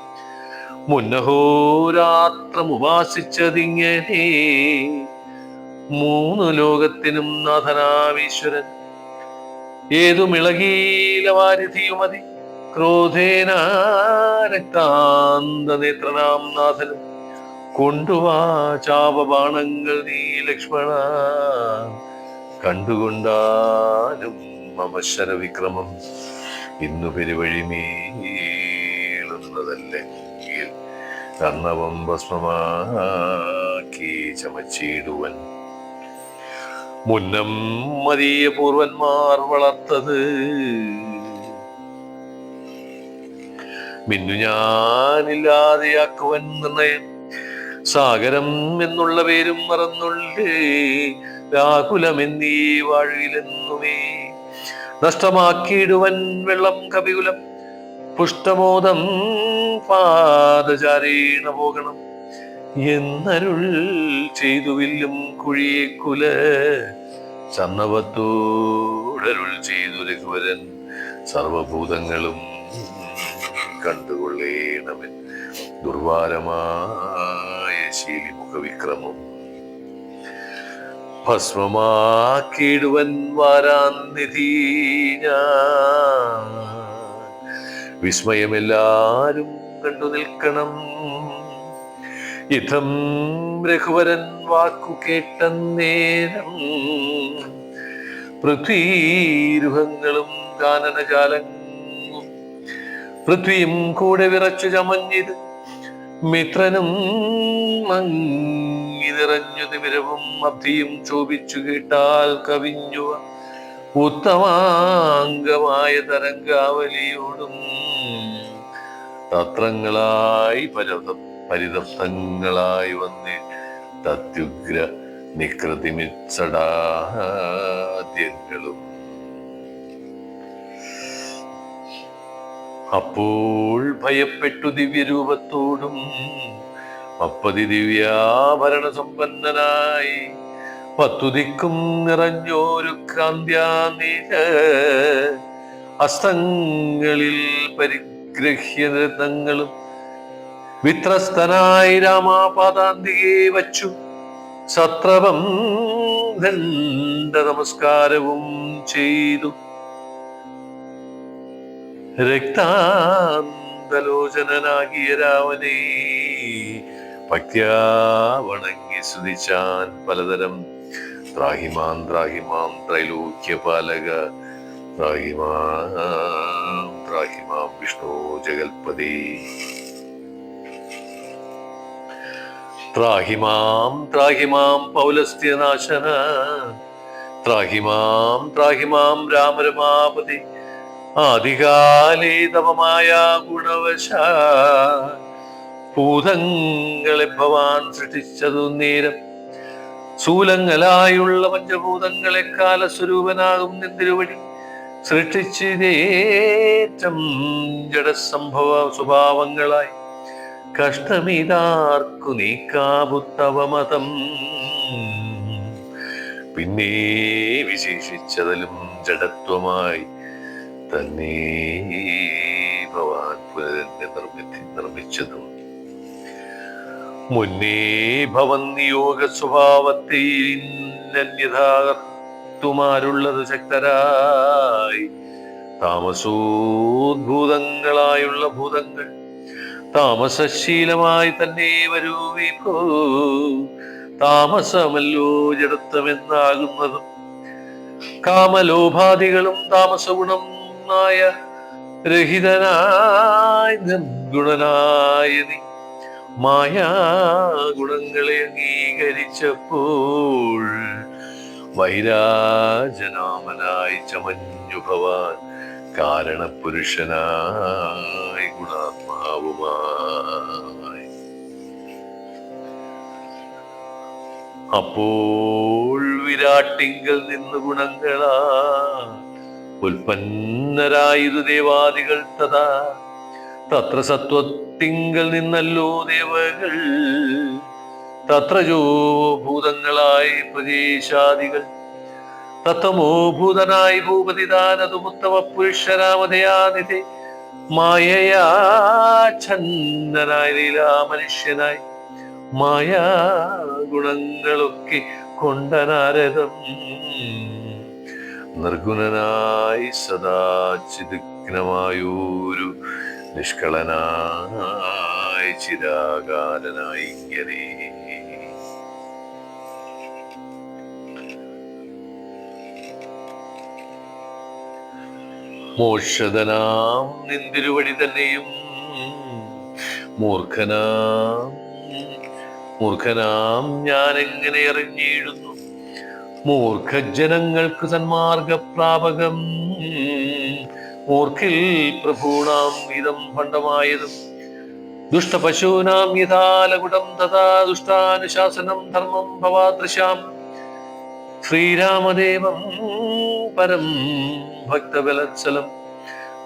മുന്നഹോരാത്രം ഉപാസിച്ചതിങ്ങനെ. മൂന്നു ലോകത്തിനും നാഥനാമീശ്വരൻ ഏതുമിളകീല വാരിധിയുമതി ക്രോധേന രക്താന്ത നേത്രനാം നാഥനും കൊണ്ടുവാ ചാപബാണങ്ങൾ നീ ലക്ഷ്മണ. കണ്ടുകൊണ്ടാലും മമശര വിക്രമം ഇന്നു പെരുവഴിമേളുന്നതല്ലെങ്കിൽ കർണവം ഭസ്മമാക്കി ചമച്ചിടുവൻ. മുന്നം മതീയ പൂർവന്മാർ വളർത്തത് മിന്നു ഞാനില്ലാതെയാക്കുവൻ നിർണയം. സാഗരം എന്നുള്ള പേരും മറന്നുള്ളേ വ്യാകുലമെന്നീ വാഴിലെന്നുമേ. നഷ്ടമാക്കിയിടുവൻ വെള്ളം കപികുലം പുഷ്ടമോദം പാദചാരേണ പോകണം എന്നരുൾ ചെയ്തുവില്ലും കുഴിയെ കുല. ചന്നവത്തോടരുൾ ചെയ്തു രഘുവരൻ സർവഭൂതങ്ങളും കണ്ടുകൊള്ളേണമെൻ ദുർവാരമായ ശീലിമുഖവിക്രമം. ഭസ്മമാക്കിയിടുവൻ വാരാനിധി ഞാൻ. വിസ്മയമെല്ലാരും കണ്ടു നിൽക്കണം. ഇതം രഘുവരൻ വാക്കു കേട്ട നേരം പൃഥ്വീരുഹങ്ങളും കാനനജാലങ്ങും പൃഥ്വിയും കൂടെ വിറച്ചു ചമഞ്ഞിത്. മിത്രനും മങ്ങി നിറഞ്ഞു തിമിരവും അബ്ധിയും ചോപിച്ചു കേട്ടാൽ കവിഞ്ഞു ഉത്തമാംഗമായ തരംഗാവലിയോടും തത്രങ്ങളായി പരിതപ്തങ്ങളായി വന്ന് തത്യുഗ്ര നികൃതിമിത്സടാദ്യങ്ങളും. അപ്പോൾ ഭയപ്പെട്ടു ദിവ്യരൂപത്തോടും അപ്പതി ദിവ്യാഭരണ സമ്പന്നനായി പത്തുദിക്കും നിറഞ്ഞോരു കാന്ത്യാനിര ഹസ്തങ്ങളിൽ പരിഗ്രഹ്യ രത്നങ്ങളും വിത്രസ്തനായി രാമാപാദാന്തികെ വച്ചു സത്രവം ദണ്ഡ നമസ്കാരവും ചെയ്തു. രക്താന്തലോചനാകിയ രാവനെ ഭക്ത്യാ വണങ്ങി സ്തുതിച്ചാൻ പലതരം. ത്രാഹിമാം ത്രാഹിമാം ത്രൈലോക്യപാലക ത്രാഹിമാം ത്രാഹിമാം വിഷ്ണു ജഗൽപതി. ത്രാഹിമാം ത്രാഹിമാം പൗലസ്ത്യനാശന ത്രാഹിമാം ത്രാഹിമാം രാമരമാപതി. ആദികാലേ തവമായ ഗുണവശ ഭൂതങ്ങളെ ഭവാൻ സൃഷ്ടിച്ചതു നേരം. ശൂലങ്ങളായുള്ള പഞ്ചഭൂതങ്ങളെ കാലസ്വരൂപനാകും നിന്തിരുവടി സൃഷ്ടിച്ചിതേറ്റം ജഡസംഭവ സ്വഭാവങ്ങളായി. കഷ്ടമിതാർക്കു നീക്കാപുത്തവമതം പിന്നെ വിശേഷിച്ചതിലും ജഡത്വമായി തന്നെ ഭവാൻ പുനരെന്നെ നിർമ്മിച്ചതും മുന്നേ ഭവൻ നിയോഗ സ്വഭാവത്തെ അന്യഥാകർത്തുമാരുള്ളത് ശക്തരായി താമസോദ്ഭൂതങ്ങളായുള്ള ഭൂതങ്ങൾ താമസശീലമായി തന്നെ വരൂ വിഭോ. താമസമല്ലോ ജഡത്വമെന്നാകുന്നതും കാമലോഭാദികളും താമസഗുണം ആയ രഹിതനായി നിർഗുണനായ നീ മായാഗുണങ്ങളെ അംഗീകരിച്ചപ്പോൾ വൈരാജനാമനായി ചമഞ്ഞു ഭവാൻ കാരണപുരുഷനായി ഗുണാത്മാവുമായി. അപ്പോൾ വിരാട്ടിങ്കൽ നിന്ന് ഗുണങ്ങളാ ഉൽപ്പന്നരായത് ദേവാദികൾ തഥാ തത്ര സത്വത്തിങ്കൽ നിന്നല്ലോ ദേവകൾ തത്രജോ ഭൂതങ്ങളായി പ്രദേശാദികൾ തത്തമോ ഭൂതനായി ഭൂപതിദാനതുമുത്തമ പുരുഷരാമതയാനിധി മായയാ ഛന്നനായി ലീലാ മനുഷ്യനായി മായാ ഗുണങ്ങളൊക്കെ കൊണ്ട നാരദം നിർഗുണനായി സദാ ചിദഗ്നമായൊരു നിഷ്കളനായി ചിരാകാരനായി ഇങ്ങനെ മോക്ഷതനാം നിന്തിരുവടി തന്നെയും മൂർഖനാം ഞാൻ എങ്ങനെ അറിഞ്ഞിടുന്നു മൂർഖജനങ്ങൾക്ക് സന്മാർഗപ്രാപകം മൂർഖിൽ പ്രഭൂണാം ഇതം ഭണ്ഡമായതും ദുഷ്ടപശൂനാം യഥാലകുടം തഥാ ദുഷ്ടാനുശാസനം ധർമ്മം ഭവാദൃശാം ശ്രീരാമദേവം പരം ഭക്തവത്സലം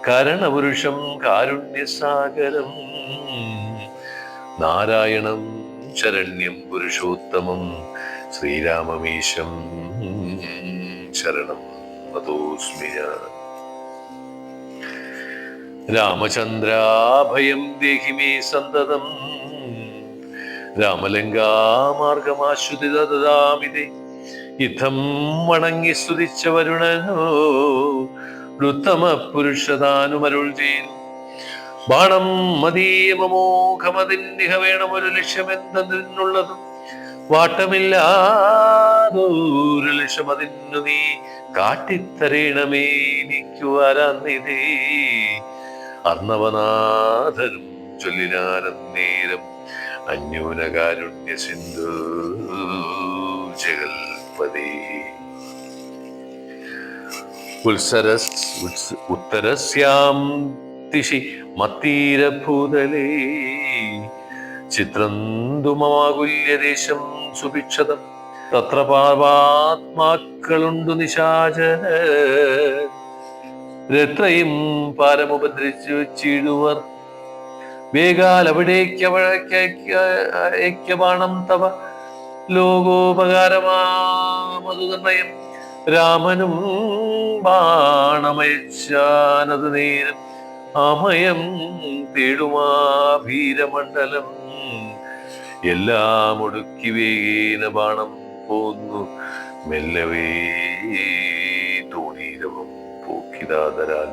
കരണപുരുഷം കാരുണ്യസാഗരം നാരായണം ശരണ്യം പുരുഷോത്തമം ശ്രീരാമമീശം ശരണം നതോസ്മി ഞാൻ. രാമചന്ദ്രാഭയം ദേഹി മേ സന്തതം രാമലങ്കാമാർഗമാശ്രുതിദാമിതേ യുദ്ധം വണങ്ങി സ്തുതിച്ച വരുണനോ ഉത്തമ പുരുഷതാനുമരുൾ ചെയ്തു ബാണം മതീയമോഘമതിന്നിഹ വേണമൊരു ലക്ഷ്യമെന്തെന്നുള്ളതും വാട്ടമില്ലാതൊരു ലക്ഷ്യമതിന്നു നീ കാട്ടിത്തരേണമേ എനിക്കുവരാന്നിതേ. അർണവനാഥനും ചൊല്ലിനാനേരം അന്യൂനകാരുണ്യ സിന്ധു ജഗൽപതി ഉത്തരസ്യാം ദിശി മത്തീരഭൂതലേ ചിത്രന്തുമാകുല്യദേശം സുഭിക്ഷതം തത്ര പാപാത്മാക്കളുണ്ടു നിശാചരത്രയും പാരമുപദ്രവിച്ചു വെച്ചിടുവർ വേഗാൽ അവിടേക്ക് ബാണം തവ ലോകോപകാരമാമതു നിർണയം രാമനും ബാണമയച്ചാനത് നേരം അമയം തേടുമാ ഭീരമണ്ഡലം എല്ലാം ഒടുക്കി വേഗേന ബാണം പോന്നു മെല്ലവേ തോണീരവും പോക്കിതാതരാൽ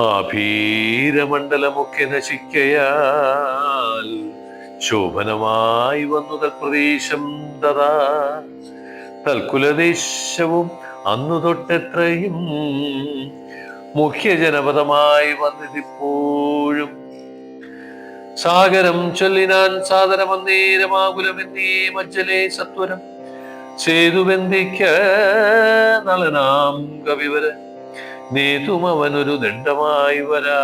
ആ ഭീരമണ്ഡലമൊക്കെ നശിക്കയാൽ ശോഭനമായി വന്നു തൽപ്രദേശം തഥാ തൽക്കുലദേശവും അന്നു തൊട്ടെത്രയും മുഖ്യജനപദമായി വന്നിതിപ്പോഴും സാഗരം ചൊല്ലിനാൻ സാദരമന്നേരമാകുലമെന്നേ മജ്ജലേ സത്വരം സേതുബന്ധിക്ക നളനാം കവിവര നേതുമവനൊരു ദണ്ഡമായി വരാ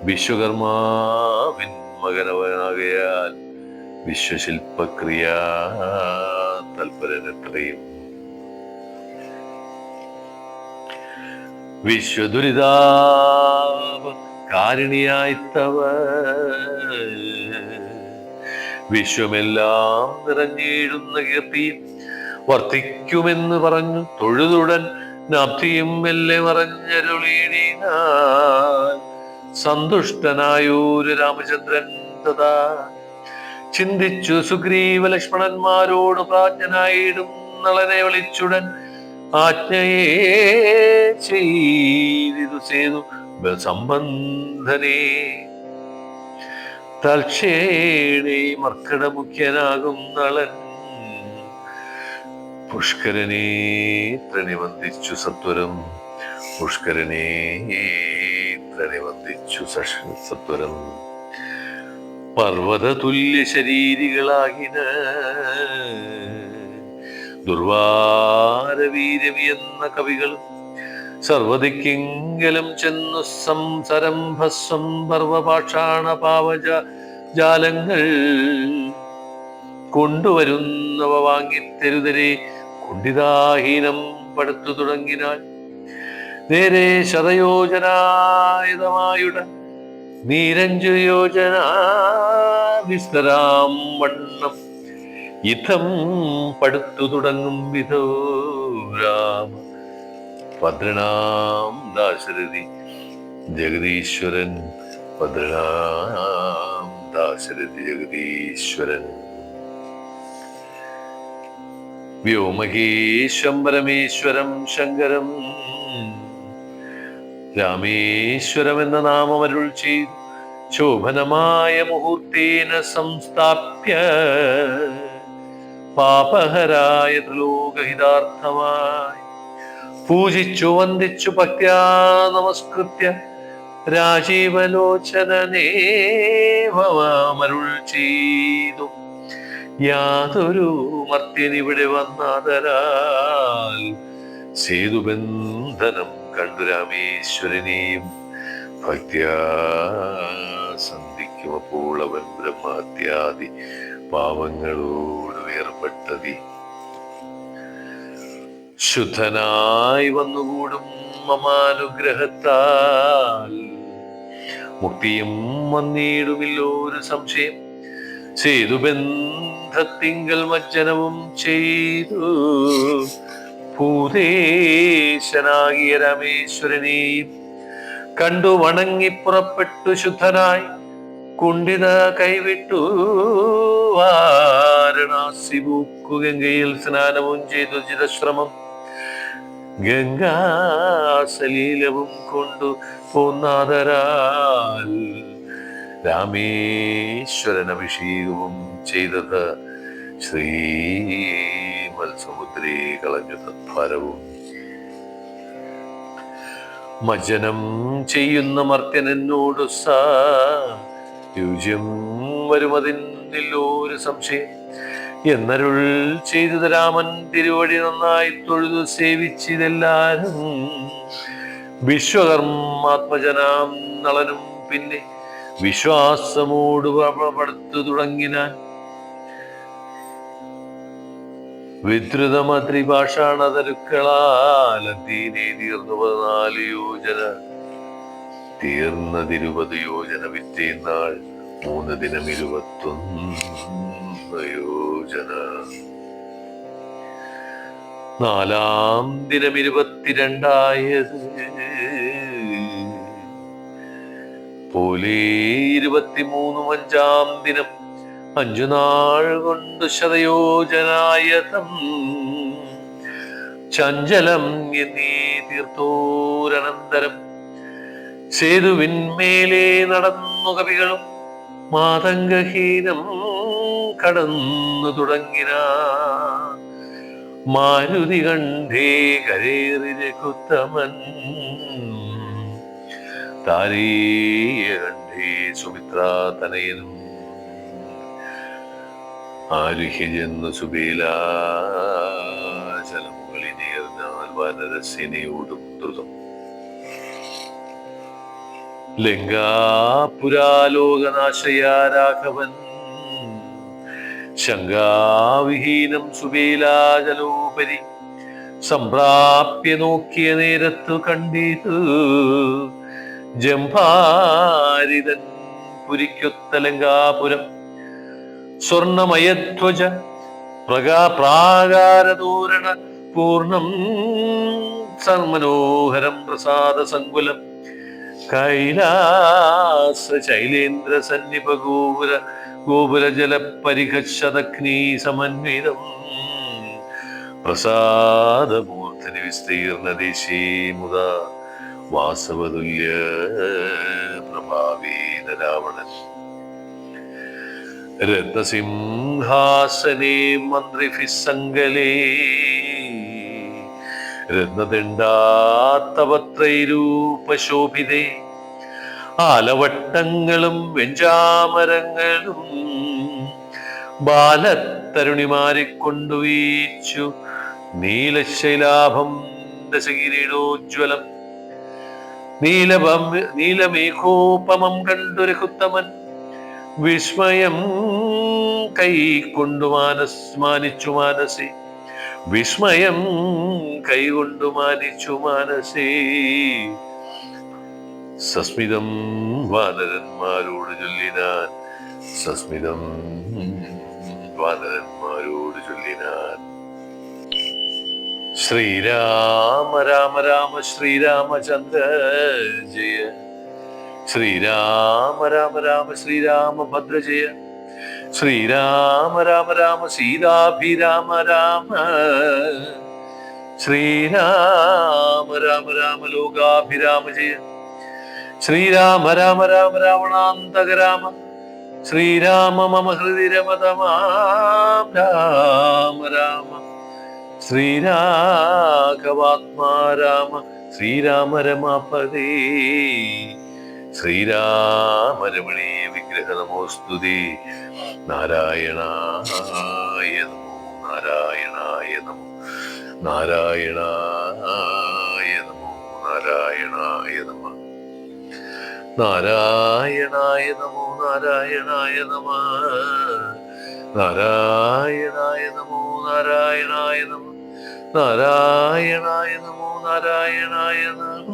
വിശ്വകർമാവിൻ മകനവനാകയാൽ വിശ്വശില്പക്രിയ തൽപരനെത്രയും വിശ്വദുരിതാപ കാരിണിയായിത്തവ വിശ്വമെല്ലാം നിറഞ്ഞിടുന്ന കീർത്തിയും വർത്തിക്കുമെന്ന് പറഞ്ഞു തൊഴുതുടൻ നാബ്ധിയും മെല്ലെ മറഞ്ഞരുളീടിനാൻ. സന്തുഷ്ടനായൊരു രാമചന്ദ്രൻ തഥാ ചിന്തിച്ചു സുഗ്രീവ ലക്ഷ്മണന്മാരോട് പ്രാജ്ഞനായിടും നളനെ വിളിച്ചുടൻ ആജ്ഞയെ ചെയ്തു സേതു സംബന്ധനേ. തൽക്ഷേണേ മർക്കടമുഖ്യനാകും നളൻ പുഷ്കരനെ പ്രണിവന്ദിച്ചു സത്വരം. പുഷ്കരനെ പ്രണിവന്ദിച്ചു സത്വരം. പർവ്വത തുല്യ ശരീരികളാകിന ദുർവാരവീരവി എന്ന കവികളും സർവദിക്കിങ്കലും ചെന്നു സംസരംഭസ്വം പർവപാഷാണ പാവജ ജാലങ്ങൾ കൊണ്ടുവരുന്നവ വാങ്ങിത്തെരുതരെ കുണ്ഠിതാഹീനം പടുത്തു തുടങ്ങിനാൽ. നേരെ ശതയോജനായുധമായുടൻ നീരഞ്ചു യോജന വിസ്തരാം വണ്ണം യുദ്ധം പടുത്തു തുടങ്ങും വിധോ രാമ ഭദ്രനാം ദാശരഥി ജഗദീശ്വരൻ. ഭദ്രനാം ദാശരഥി ജഗദീശ്വരൻ. വ്യോമകേശം പരമേശ്വരം ശങ്കരം രാമേശ്വരം എന്ന നാമമരുൾ ചെയ്തു ശോഭനമായ മുഹൂർത്തേന സംസ്ഥാപ്യ പാപഹരായ ത്രിലോകഹിതാർത്ഥമായി പൂജിച്ചു വന്ദിച്ചു ഭക്ത്യാ നമസ്കൃത്യ രാജീവലോചനനേ ഭവാമരുൾ ചെയ്തു. യാതൊരു മർത്യനിവിടെ വന്നാദരാൽ സേതുബന്ധനം കണ്ടു രാമേശ്വരനെയും ഭക്ത്യാ സന്ധിക്കും. അപ്പോൾ അവൻ ബ്രഹ്മത്യാദി പാവങ്ങളോട് വേർപെട്ടതി ശുദ്ധനായി വന്നുകൂടും മമാനുഗ്രഹത്താൽ മുക്തിയും വന്നിടുമില്ലോ ഒരു സംശയം. സേതുബന്ധത്തിങ്കൽ മജ്ജനവും ചെയ്തു ഭൂതേശനാകിയ രാമേശ്വരനെയും കണ്ടു വണങ്ങി പുറപ്പെട്ടു ശുദ്ധനായി കുണ്ഠിത കൈവിട്ടു വാരണാസി പൂക്കു ഗംഗയിൽ സ്നാനവും ചെയ്തു ചിരശ്രമം ഗംഗാസലീലവും കൊണ്ടു പോന്നാദരാൽ രാമേശ്വരൻ അഭിഷേകവും ചെയ്തത് ശ്രീമത്സമുദ്രേ കളഞ്ഞു തത്ഫലവും. മജ്ജനം ചെയ്യുന്ന മർത്യനെന്നോടു സായുജ്യം വരുമതിന്നൊരു സംശയം എന്നരുൾ ചെയ്തു രാമൻ തിരുവടി നന്നായി തൊഴുതു സേവിച്ചിതെല്ലാരും. വിശ്വകർമാത്മജനാം നളനും പിന്നെ വിശ്വാസമോട് പടുത്തു തുടങ്ങിനാൻ. വിദ്രുതമദ്രിഭാഷാണതരുക്കളാലീനെ തീർന്നു 14 യോജന തീർന്നതിരുപത് യോജന വിറ്റേന്നാൾ 3 ദിനം 21 യോജന. 4-ാം ദിനം 22 പോലെ 23 5-ാം ദിനം 5 നാൾ കൊണ്ട് ശതയോജനായതം ചഞ്ചലം എന്നീ തീർത്തോരനന്തരം സേതുവിന്മേലെ നടന്നു കവികളും മാതംഗഹീനം കടന്നു തുടങ്ങിന. മാരുതി കണ്ഠേ കരേറി രഘുത്തമൻ താരീയ കണ്ഠേ സുമിത്രാതനയനും ആരുഹ്യജെന്നു സുബേലാചലമുകളിൽ നേർന്നാൽ വാനരസേനയോടും ദ്രുതം ലങ്കാപുരാലോകനാശയാ രാഘവൻ ശങ്കാവിഹീനം സുബേലാചലോപരി സംപ്രാപ്യ നോക്കിയ നേരത്തു കണ്ടിതു ജംഭാരിതൻ പുരിക്കൊത്ത ലങ്കാപുരം സ്വർണമയധ്വജ പ്രാകാരതോരണ പൂർണം സർമനോഹരം പ്രസാദ സങ്കുലം കൈലാസ ശൈലേന്ദ്ര സന്നിപ ഗോപുര ജല പരിഹശതഗ്നി സമന്വിതം പ്രസാദമൂർധനി വിസ്തീർണ ദേശീ മുദ വാസവതുല്യ പ്രഭാവീന രാവണൻ രത്നസിംഹാസനേ മന്ത്രിഭിസ്സങ്കലേ രത്നദണ്ഡാത്തപത്രൈരൂപശോഭിതേ ആലവട്ടങ്ങളും വെഞ്ചാമരങ്ങളും ബാലത്തരുണിമാരെ കൊണ്ടുവീച്ചു നീലശൈലാഭം ദശകിരീടോജ്വലം നീലമേഘോപമം കണ്ടു രഘുത്തമൻ വിസ്മയം കൈകൊണ്ടു മാനിച്ചു മാനസി വിസ്മയം കൈകൊണ്ടു മാനിച്ചു മാനസേ സസ്മിതം വാനരന്മാരോട് ചൊല്ലിനാൻ സസ്മിതം വാനരന്മാരോട് ചൊല്ലിനാൻ ശ്രീരാമ രാമ രാമ ശ്രീരാമചന്ദ്ര ജയ ശ്രീരാമ രാമ രാമ ശ്രീരാമഭദ്ര ജയ ശ്രീരാമ രാമ രാമ സീതാഭിരാമ രാമ ശ്രീരാമ രാമ രാമ ലോകാഭിരാമ ജയ ശ്രീരാമ രാമ രാമ രാവണാന്തക രാമ ശ്രീരാമ മമ ഹൃദി രമതമാം രാമ രാമ ശ്രീരാഘവാത്മാ രാമ ശ്രീരാമ രമാപദേ ശ്രീരാമരമണീയ വിഗ്രഹ നമോസ്തുതേ നാരായണായ നമോ നാരായണായ നമോ നാരായണായ നമോ നാരായണായ നമ നാരായണായ നമോ നാരായണായ നമ നാരായണായ നമോ നാരായണായ നമ നാരായണായ നമോ നാരായണായ നമ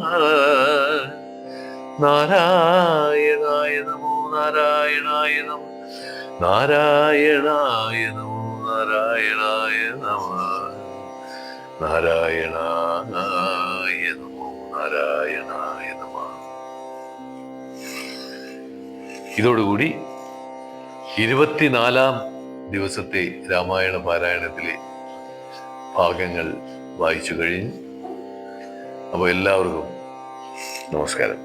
നാരായണായ നമോ നാരായണായ നമ നാരായണായ നമോ നാരായണായ നമ നാരായണായ നമോ നാരായണായ നമ. ഇതോടുകൂടി 24-ാം ദിവസത്തെ രാമായണ പാരായണത്തിലെ ഭാഗങ്ങൾ വായിച്ചു കഴിഞ്ഞു. അപ്പോൾ എല്ലാവർക്കും നമസ്കാരം.